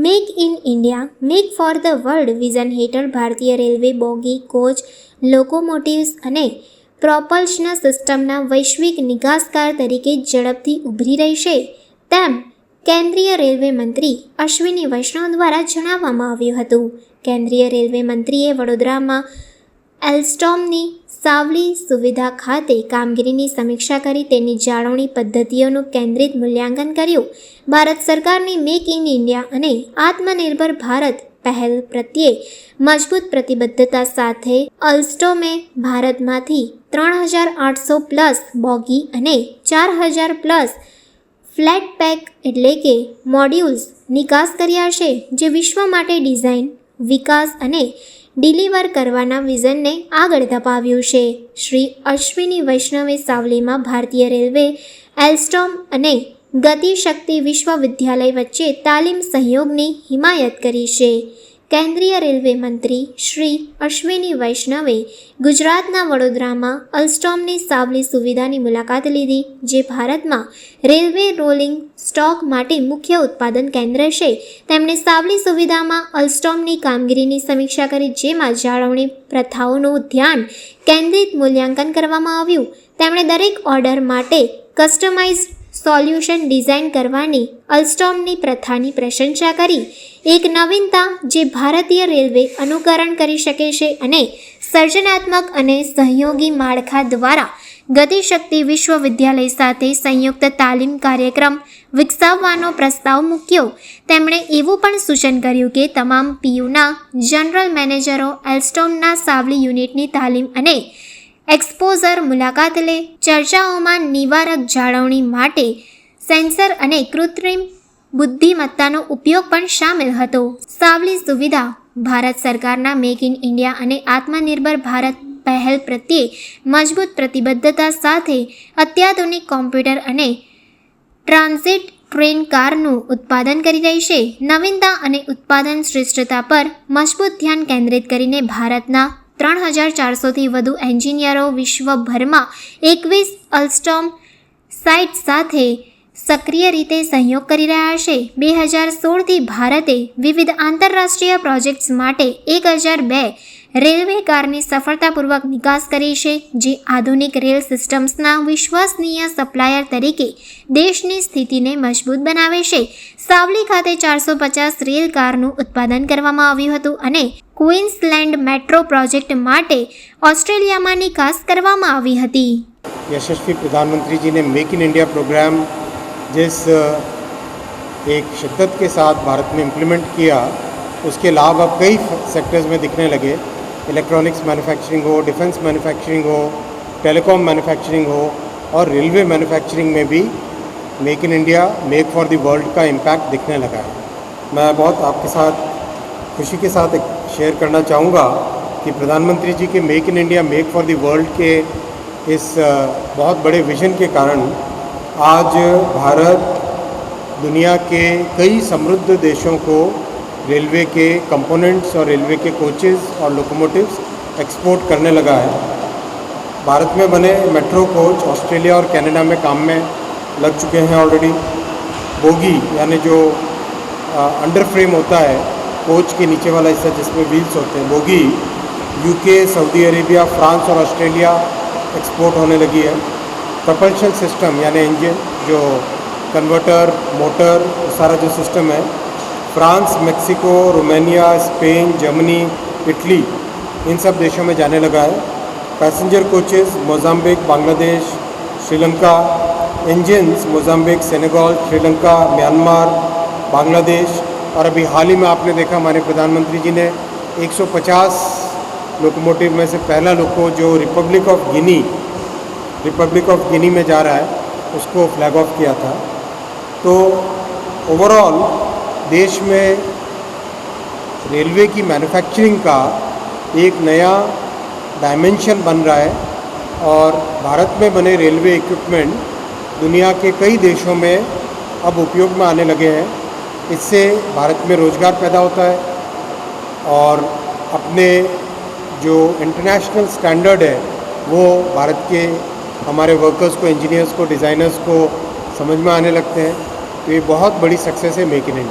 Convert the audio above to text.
Make in India make for the world vision હેઠળ ભારતીય railway બોગી, coach, locomotives અને propulsion સિસ્ટમના વૈશ્વિક નિકાસકાર તરીકે ઝડપથી ઉભરી રહેશે તેમ કેન્દ્રીય રેલવે મંત્રી અશ્વિની વૈષ્ણવ દ્વારા જણાવવામાં આવ્યું હતું. કેન્દ્રીય રેલવે મંત્રીએ વડોદરામાં એલ્સ્ટોમની સાવલી સુવિધા ખાતે કામગીરીની સમીક્ષા કરી તેની જાળવણી પદ્ધતિઓનું કેન્દ્રિત મૂલ્યાંકન કર્યું. ભારત સરકારની મેક ઇન ઇન્ડિયા અને આત્મનિર્ભર ભારત પહેલ પ્રત્યે મજબૂત પ્રતિબદ્ધતા સાથે અલ્સ્ટોમે ભારતમાંથી 3,800+ બોગી અને 4,000+ ફ્લેટ પેક એટલે કે મોડ્યુલ્સ નિકાસ કર્યા છે, જે વિશ્વ માટે ડિઝાઇન, વિકાસ અને ડિલિવર કરવાના વિઝનને આગળ ધપાવ્યું છે. શ્રી અશ્વિની વૈષ્ણવે સાવલીમાં ભારતીય રેલવે, એલ્સ્ટોમ અને ગતિશક્તિ વિશ્વવિદ્યાલય વચ્ચે તાલીમ સહયોગની હિમાયત કરી છે. કેન્દ્રીય રેલવે મંત્રી શ્રી અશ્વિની વૈષ્ણવે ગુજરાતના વડોદરામાં અલ્સ્ટોમની સાવલી સુવિધાની મુલાકાત લીધી, જે ભારતમાં રેલવે રોલિંગ સ્ટોક માટે મુખ્ય ઉત્પાદન કેન્દ્ર છે. તેમણે સાવલી સુવિધામાં અલ્સ્ટોમની કામગીરીની સમીક્ષા કરી, જેમાં જાળવણી પ્રથાઓનું ધ્યાન કેન્દ્રિત મૂલ્યાંકન કરવામાં આવ્યું. તેમણે દરેક ઓર્ડર માટે કસ્ટમાઇઝ્ડ સોલ્યુશન ડિઝાઇન કરવાની અલ્સ્ટોમની પ્રથાની પ્રશંસા કરી. એક નવીનતા જે ભારતીય રેલવે અનુકરણ કરી શકે છે અને સર્જનાત્મક અને સહયોગી માળખા દ્વારા ગતિશક્તિ વિશ્વવિદ્યાલય સાથે સંયુક્ત તાલીમ કાર્યક્રમ વિકસાવવાનો પ્રસ્તાવ મૂક્યો. તેમણે એવું પણ સૂચન કર્યું કે તમામ પીયુના જનરલ મેનેજરો એલ્સ્ટોમના સાવલી યુનિટની તાલીમ અને એક્સપોઝર મુલાકાત લે. ચર્ચાઓમાં નિવારક જાળવણી માટે સેન્સર અને કૃત્રિમ બુદ્ધિમત્તાનો ઉપયોગ પણ સામેલ હતો. સાવલી સુવિધા ભારત સરકારના મેક ઇન ઇન્ડિયા અને આત્મનિર્ભર ભારત પહેલ પ્રત્યે મજબૂત પ્રતિબદ્ધતા સાથે અત્યાધુનિક કોમ્પ્યુટર અને ટ્રાન્ઝિટ ટ્રેન કારનું ઉત્પાદન કરી રહી છે. નવીનતા અને ઉત્પાદન શ્રેષ્ઠતા પર મજબૂત ધ્યાન કેન્દ્રિત કરીને ભારતના 3,400થી વધુ એન્જિનિયરો વિશ્વભરમાં 21 અલ્સ્ટોમ સાઇટ સાથે સક્રિય રીતે સહયોગ કરી રહ્યા છે. 2016થી ભારતે વિવિધ આંતરરાષ્ટ્રીય પ્રોજેક્ટ્સ માટે 1,002 રેલવે કારની સફળતાપૂર્વક નિકાસ કરી છે, જે આધુનિક રેલ સિસ્ટમ્સના વિશ્વસનીય સપ્લાયર તરીકે દેશની સ્થિતિને મજબૂત બનાવે છે. સાવલી ખાતે 450 રેલ કારનું ઉત્પાદન કરવામાં આવ્યું હતું અને ક્વીન્સલેન્ડ મેટ્રો પ્રોજેક્ટ માટે ઓસ્ટ્રેલિયામાં નિકાસ કરવામાં આવી હતી. यशस्वी प्रधानमंत्री जी ने मेक इन इंडिया प्रोग्राम जिस एक शिद्दत के साथ भारत में इम्प्लीमेंट किया, उसके लाभ अब कई सेक्टर्स में दिखने लगे. इलेक्ट्रॉनिक्स मैन्युफैक्चरिंग हो, डिफेंस मैन्युफैक्चरिंग हो, टेलीकॉम मैन्युफैक्चरिंग हो और रेलवे मैन्युफैक्चरिंग में भी make in India make for the world का इम्पैक्ट दिखने लगा है. मैं बहुत आपके साथ खुशी के साथ शेयर करना चाहूँगा कि प्रधानमंत्री जी के make in India make for the world के इस बहुत बड़े विजन के कारण आज भारत दुनिया के कई समृद्ध देशों को रेलवे के कंपोनेंट्स और रेलवे के कोचेज़ और लोकोमोटिव्स एक्सपोर्ट करने लगा है. भारत में बने मेट्रो कोच ऑस्ट्रेलिया और कनाडा में काम में लग चुके हैं ऑलरेडी. बोगी यानी जो अंडर फ्रेम होता है, कोच के नीचे वाला हिस्सा जिसमें व्हील्स होते हैं, bogie UK, Saudi Arabia, France और ऑस्ट्रेलिया एक्सपोर्ट होने लगी है. प्रपल्शन सिस्टम यानी इंजन, जो कन्वर्टर, मोटर, सारा जो सिस्टम है, France, Mexico, Romania, Spain, Germany, Italy, इन सब देशों में जाने लगा है. Passenger coaches Mozambique, Bangladesh, Sri Lanka, engines Mozambique, Senegal, Sri Lanka, Myanmar, Bangladesh और अभी हाल ही में आपने देखा हमारे प्रधानमंत्री जी ने 150 लोकोमोटिव में से पहला लोको जो रिपब्लिक ऑफ गिनी में जा रहा है, उसको फ्लैग ऑफ किया था. तो ओवरऑल देश में रेलवे की मैन्युफैक्चरिंग का एक नया डायमेंशन बन रहा है और भारत में बने रेलवे इक्विपमेंट दुनिया के कई देशों में अब उपयोग में आने लगे हैं. इससे भारत में रोज़गार पैदा होता है और अपने जो इंटरनेशनल स्टैंडर्ड है वो भारत के हमारे वर्कर्स को, इंजीनियर्स को, डिज़ाइनर्स को समझ में आने लगते हैं। तो ये बहुत बड़ी सक्सेस है मेक इन इंडिया।